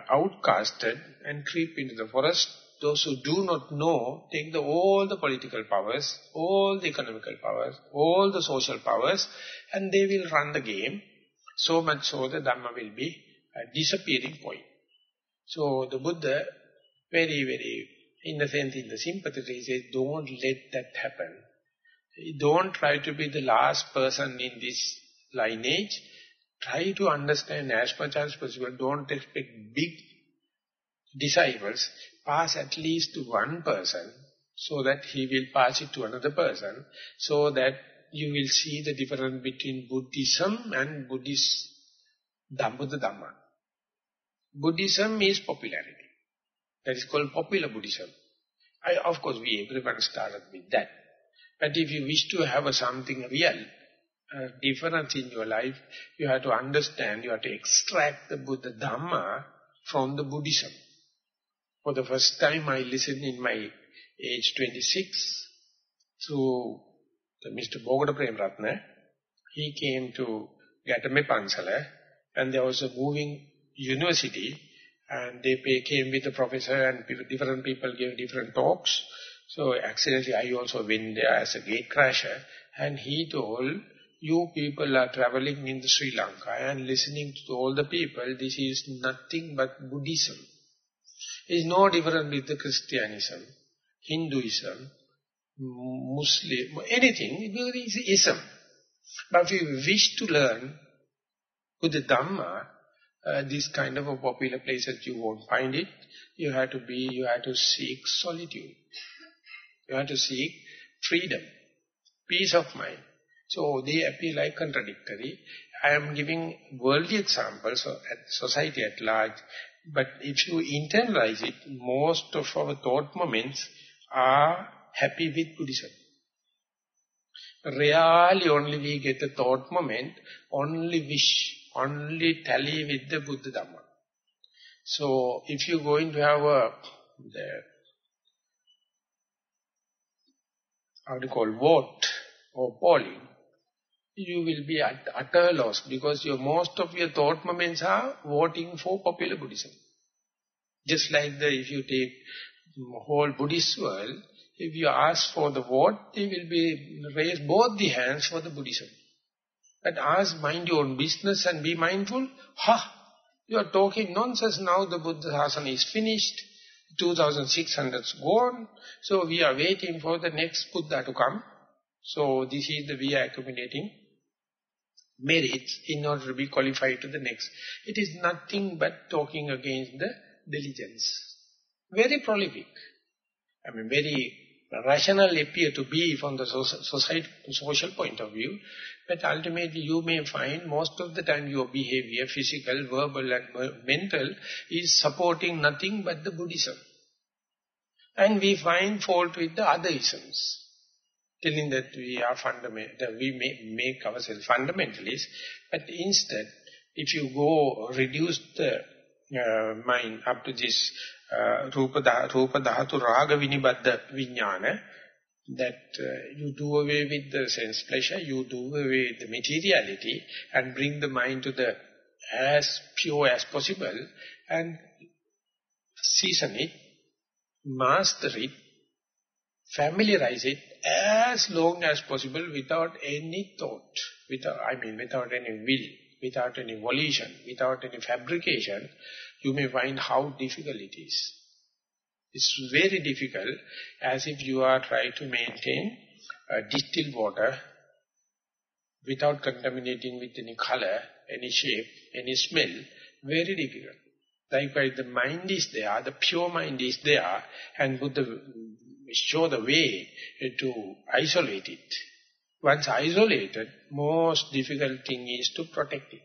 outcasted and creep into the forest. Those who do not know, take all the political powers, all the economical powers, all the social powers, and they will run the game. So much so the Dhamma will be a disappearing point. So the Buddha, very, very, in the sense, in the sympathy, he says, don't let that happen. Don't try to be the last person in this lineage. Try to understand as much as possible. Don't expect big disciples. Pass at least to one person, so that he will pass it to another person, so that you will see the difference between Buddhism and Buddhist Dhamma. Buddhism is popularity. That is called popular Buddhism. Of course, everyone started with that. But if you wish to have something real, difference in your life, you have to understand, you have to extract the Buddha Dhamma from the Buddhism. For the first time I listened in my age 26 through Mr. Bogada Premratna. He came to Gatame Pansala, and there was a moving university, and they came with the professor, and different people gave different talks. So accidentally I also went there as a gate crasher, and he told, you people are traveling in the Sri Lanka and listening to all the people, this is nothing but Buddhism. It is no different with the Christianism, Hinduism, Muslim, anything, it is ism. But if you wish to learn Buddha Dhamma, this kind of a popular places you won't find it. You have to seek solitude. You have to seek freedom, peace of mind. So they appear like contradictory. I am giving worldly examples of society at large. But if you internalize it, most of our thought moments are happy with Buddhism. Rarely only we get a thought moment, only wish, only tally with the Buddha Dhamma. So if you are going to have vote or polling, you will be at utter loss, because most of your thought moments are voting for popular Buddhism. Just like if you take whole Buddhist world, if you ask for the vote, they will be raise both the hands for the Buddhism. But ask, mind your own business and be mindful. You are talking nonsense. Now the Buddha Sasana is finished. 2600's gone. So we are waiting for the next Buddha to come. So this is we are accumulating merits in order to be qualified to the next. It is nothing but talking against the diligence. Very prolific. I mean, very rational appear to be from the social point of view, but ultimately you may find most of the time your behavior, physical, verbal and mental, is supporting nothing but the Buddhism. And we find fault with the other isms, telling that we are we make ourselves fundamentalists, but instead, if you go reduce the mind up to this Rupa Dhathu Raga Vinibaddha Vijnana, that you do away with the sense pleasure, you do away with the materiality, and bring the mind to the as pure as possible, and season it, master it, familiarize it as long as possible without any thought, without any will, without any volition, without any fabrication. You may find how difficult it is. It's very difficult, as if you are trying to maintain distilled water without contaminating with any color, any shape, any smell. Very difficult. Likewise, the mind is there, the pure mind is there, and Buddha show the way to isolate it. Once isolated, most difficult thing is to protect it.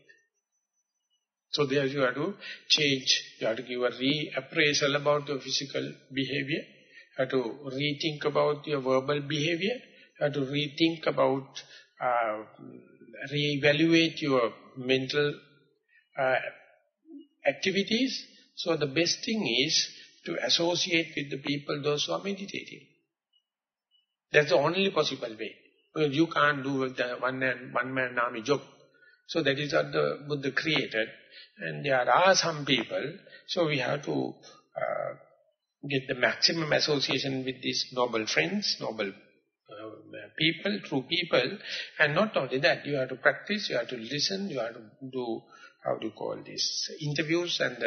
So there you have to change, you have to give a reappraisal about your physical behavior, you have to rethink about your verbal behavior, you have to rethink about, reevaluate your mental activities. So the best thing is to associate with the people, those who are meditating. That's the only possible way. Because you can't do the one-man army job. So that is what the Buddha created. And there are some people, so we have to get the maximum association with these noble friends, noble people, true people. And not only that, you have to practice, you have to listen, you have to do, interviews and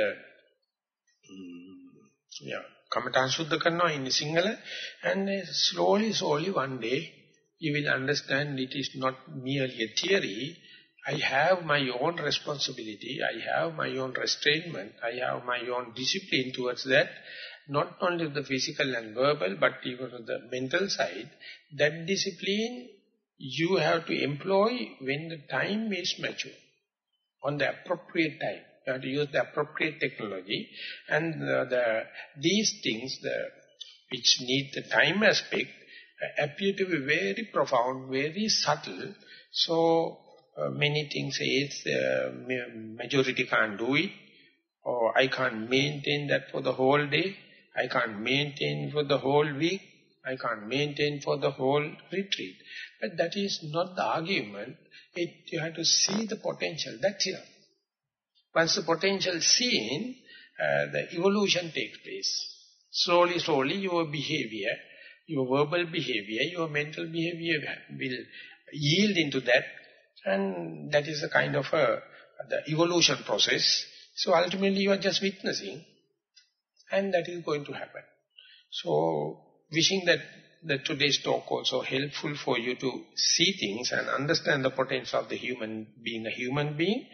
Kamatan Suddha Karna in Sinhala. And slowly one day, you will understand it is not merely a theory. I have my own responsibility, I have my own restrainment, I have my own discipline towards that, not only the physical and verbal, but even the mental side. That discipline you have to employ when the time is mature, on the appropriate time. You have to use the appropriate technology, and these things which need the time aspect appear to be very profound, very subtle. So many things is majority can't do it, or I can't maintain that for the whole day, I can't maintain for the whole week, I can't maintain for the whole retreat. But that is not the argument. You have to see the potential, that's enough. Once the potential is seen, the evolution takes place. Slowly, slowly your behavior, your verbal behavior, your mental behavior will yield into that, and that is a kind of the evolution process. So ultimately you are just witnessing, and that is going to happen. So wishing that today's talk also helpful for you to see things and understand the potential of the human being, a human being,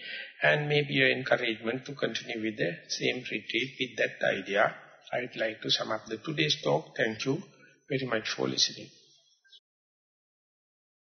and maybe your encouragement to continue with the same retreat with that idea. I would like to sum up the today's talk. Thank you very much for listening.